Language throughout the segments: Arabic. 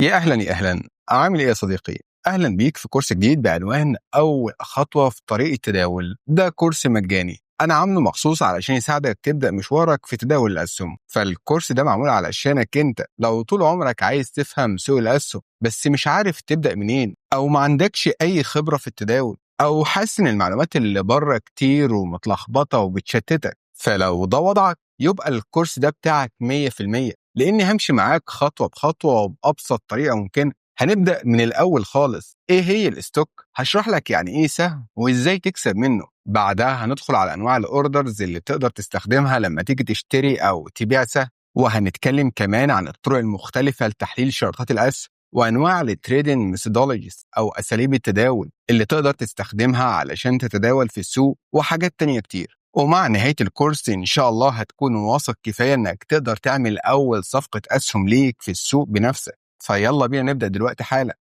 يا أهلا يا أهلا، عامل إيه يا صديقي؟ أهلا بيك في كورس جديد بعنوان أول خطوة في طريق التداول. ده كورس مجاني أنا عامله مخصوص علشان يساعدك تبدأ مشوارك في تداول الأسهم. فالكورس ده معمول علشانك أنت لو طول عمرك عايز تفهم سوق الأسهم بس مش عارف تبدأ منين، أو ما عندكش أي خبرة في التداول، أو حاسس إن المعلومات اللي بره كتير ومتلخبطة وبتشتتك. فلو ده وضعك يبقى الكورس ده بتاعك 100%، لاني همشي معاك خطوه بخطوه وبابسط طريقه ممكنه. هنبدا من الاول خالص، ايه هي الاستوك، هشرح لك يعني ايه سهم وازاي تكسب منه. بعدها هندخل على انواع الاوردرز اللي تقدر تستخدمها لما تيجي تشتري او تبيع سهم، وهنتكلم كمان عن الطرق المختلفه لتحليل شرطات الاسهم، وانواع التريدنج ميثودولوجيز او اساليب التداول اللي تقدر تستخدمها علشان تتداول في السوق، وحاجات تانية كتير. ومع نهاية الكورس إن شاء الله هتكون واثق كفاية إنك تقدر تعمل أول صفقة أسهم ليك في السوق بنفسك. فيلا بينا نبدأ دلوقتي حالا.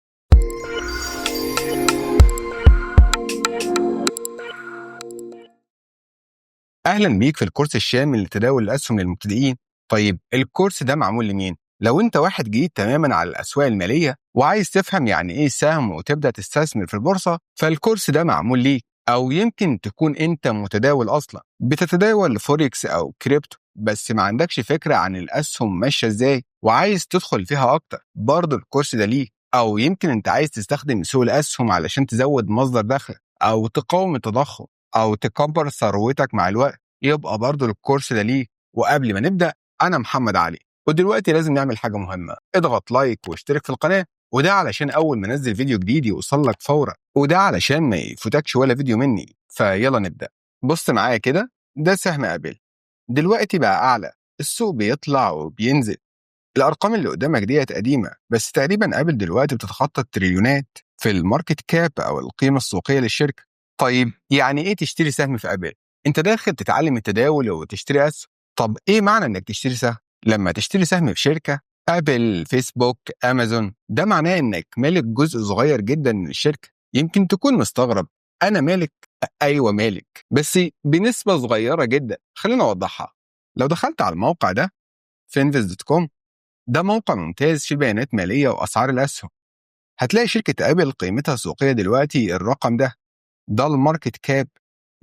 أهلا بيك في الكورس الشامل لتداول الأسهم للمبتدئين. طيب الكورس ده معمول لمين؟ لو أنت واحد جديد تماما على الأسواق المالية وعايز تفهم يعني إيه سهم وتبدأ تستثمر في البورصة، فالكورس ده معمول ليك. أو يمكن تكون أنت متداول أصلا، بتتداول فوركس أو كريبتو بس ما عندكش فكرة عن الأسهم ماشية إزاي وعايز تدخل فيها أكتر، برضه الكورس ده ليك. أو يمكن أنت عايز تستخدم سوق الأسهم علشان تزود مصدر دخل، أو تقاوم التضخم، أو تكبر ثروتك مع الوقت، يبقى برضه الكورس ده ليك. وقبل ما نبدأ، أنا محمد علي، ودلوقتي لازم نعمل حاجة مهمة، اضغط لايك واشترك في القناة، وده علشان أول ما انزل فيديو جديد يوصل لك فورا، وده علشان ما يفوتكش ولا فيديو مني. فيلا نبدأ. بص معايا كده، ده سهم أبل دلوقتي بقى أعلى، السوق بيطلع وبينزل. الأرقام اللي قدامك ديت قديمة، بس تقريبا أبل دلوقتي بتتخطى التريليونات في الماركت كاب أو القيمة السوقية للشركة. طيب يعني إيه تشتري سهم في أبل؟ أنت داخل تتعلم التداول وتشتري أسهم. طب إيه معنى إنك تشتري سهم؟ لما تشتري سهم في شركة أبل، فيسبوك، أمازون، ده معناه إنك مالك جزء صغير جدا من الشركة. يمكن تكون مستغرب، أنا مالك؟ أيوة مالك، بس بنسبة صغيرة جدا. خلينا أوضحها. لو دخلت على الموقع ده finviz.com، ده موقع ممتاز فيه بيانات مالية وأسعار الأسهم. هتلاقي شركة أبل قيمتها السوقية دلوقتي الرقم ده، ده الماركت كاب،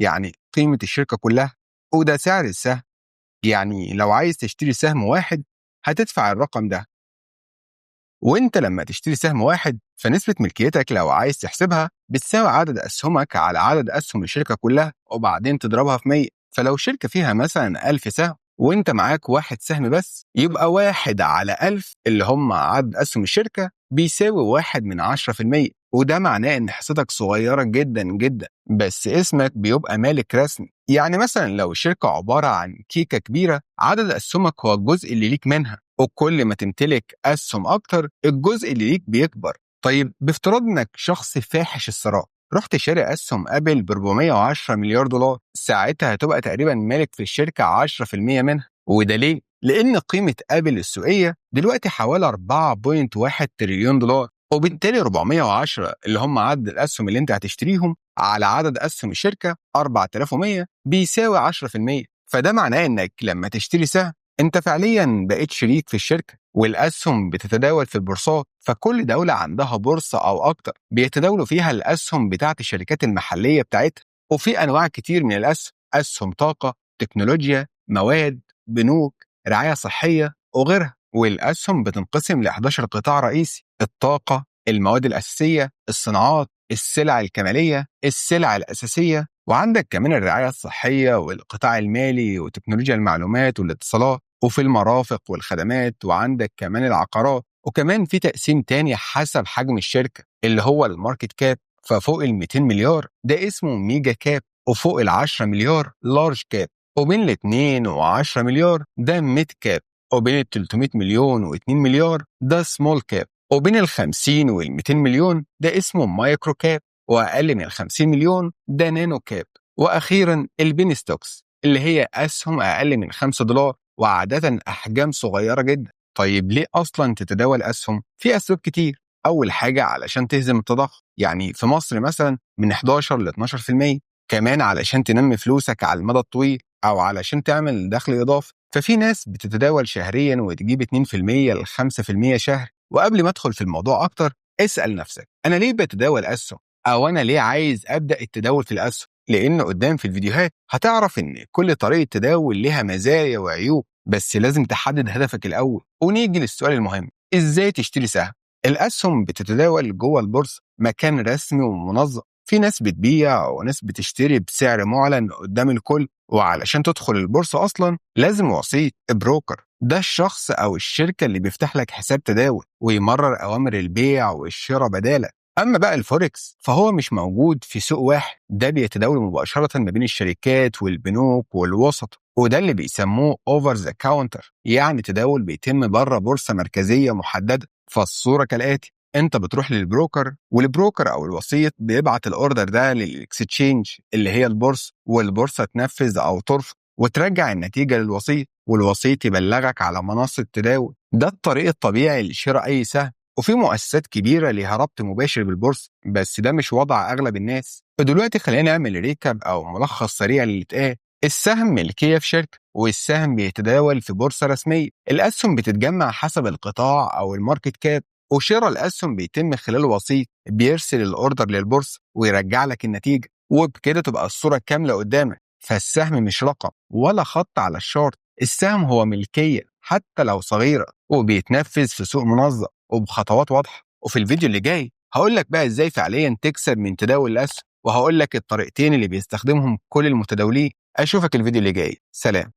يعني قيمة الشركة كلها. وده سعر السهم، يعني لو عايز تشتري سهم واحد هتدفع الرقم ده. وانت لما تشتري سهم واحد فنسبة ملكيتك لو عايز تحسبها بتساوي عدد أسهمك على عدد أسهم الشركة كلها، وبعدين تضربها في 100. فلو شركة فيها مثلا 1000 سهم وانت معاك واحد سهم بس، يبقى 1/1000 اللي هم عدد أسهم الشركة بيساوي 1/10%. وده معناه ان حصتك صغيرة جدا جدا، بس اسمك بيبقى مالك رسمي. يعني مثلا لو الشركة عبارة عن كيكة كبيرة، عدد أسهمك هو الجزء اللي ليك منها، وكل ما تمتلك أسهم أكتر الجزء اللي ليك بيكبر. طيب بافتراض إنك شخص فاحش الثراء، رحت شاري أسهم أبل ب 410 مليار دولار، ساعتها هتبقى تقريبا مالك في الشركة 10% منها. وده ليه؟ لأن قيمة أبل السوقية دلوقتي حوالي 4.1 تريليون دولار، وبالتالي 410 اللي هم عدد الأسهم اللي أنت هتشتريهم على عدد أسهم الشركة 4100 بيساوي 10%. فده معناه إنك لما تشتري سهم انت فعليا بقيت شريك في الشركة، والأسهم بتتداول في البورصات. فكل دولة عندها بورصة أو أكتر بيتداولوا فيها الأسهم بتاعت الشركات المحلية بتاعتها. وفي أنواع كتير من الأسهم، أسهم طاقة، تكنولوجيا، مواد، بنوك، رعاية صحية وغيرها. والأسهم بتنقسم ل 11 قطاع رئيسي: الطاقة، المواد الأساسية، الصناعات، السلع الكمالية، السلع الأساسية، وعندك كمان الرعاية الصحية والقطاع المالي وتكنولوجيا المعلومات والاتصالات، وفي المرافق والخدمات، وعندك كمان العقارات. وكمان في تقسيم تاني حسب حجم الشركة اللي هو الماركت كاب، ففوق ال 200 مليار ده اسمه ميجا كاب، وفوق ال 10 مليار لارج كاب، وبين ال 2 و 10 مليار ده ميد كاب، وبين ال 300 مليون و 2 مليار ده سمول كاب، وبين ال 50 وال 200 مليون ده اسمه مايكرو كاب، وأقل من 50 مليون ده نانو كاب. وأخيرا البين ستوكس اللي هي أسهم أقل من $5، وعادة أحجام صغيرة جدا. طيب ليه أصلا تتداول أسهم؟ في أسباب كتير. أول حاجة علشان تهزم التضخم، يعني في مصر مثلا من 11 ل 12%. كمان علشان تنمي فلوسك على المدى الطويل، أو علشان تعمل دخل إضافي. ففي ناس بتتداول شهريا وتجيب 2% ل 5% شهر، وقبل ما ادخل في الموضوع اكتر اسأل نفسك انا ليه بتداول اسهم، او انا ليه عايز ابدأ التداول في الاسهم، لان قدام في الفيديوهات هتعرف ان كل طريقة تداول ليها مزايا وعيوب، بس لازم تحدد هدفك الاول. ونيجي للسؤال المهم، ازاي تشتري سهم؟ الاسهم بتتداول جوه البورصة، مكان رسمي ومنظم، في ناس بتبيع وناس بتشتري بسعر معلن قدام الكل. وعلشان تدخل البورصة أصلا لازم وسيط بروكر، ده الشخص أو الشركة اللي بيفتح لك حساب تداول ويمرر أوامر البيع والشراء بدالك. أما بقى الفوركس فهو مش موجود في سوق واحد، ده بيتداول مباشرة ما بين الشركات والبنوك والوسط، وده اللي بيسموه اوفر ذا كاونتر، يعني تداول بيتم بره بورصة مركزية محددة. فالصورة كالآتي، انت بتروح للبروكر، والبروكر او الوسيط بيبعت الاوردر ده للاكستشينج اللي هي البورصه، والبورصه تنفذ او ترفض وترجع النتيجه للوسيط، والوسيط يبلغك على منصه تداول. ده الطريق الطبيعي لشراء اي سهم. وفي مؤسسات كبيره ليها ربط مباشر بالبورصه، بس ده مش وضع اغلب الناس. فدلوقتي خلينا نعمل ريكاب او ملخص سريع للي اتقال. السهم ملكيه في شركه، والسهم بيتداول في بورصه رسميه. الاسهم بتتجمع حسب القطاع او الماركت كاب، وشراء الأسهم بيتم خلال وسيط بيرسل الأوردر للبورصة ويرجع لك النتيجة، وبكده تبقى الصورة كاملة قدامك. فالسهم مش رقم ولا خط على الشارت، السهم هو ملكية حتى لو صغيرة، وبيتنفذ في سوق منظم وبخطوات واضحة. وفي الفيديو اللي جاي هقول لك بقى ازاي فعليا تكسب من تداول الأسهم، وهقول لك الطريقتين اللي بيستخدمهم كل المتداولين. أشوفك الفيديو اللي جاي، سلام.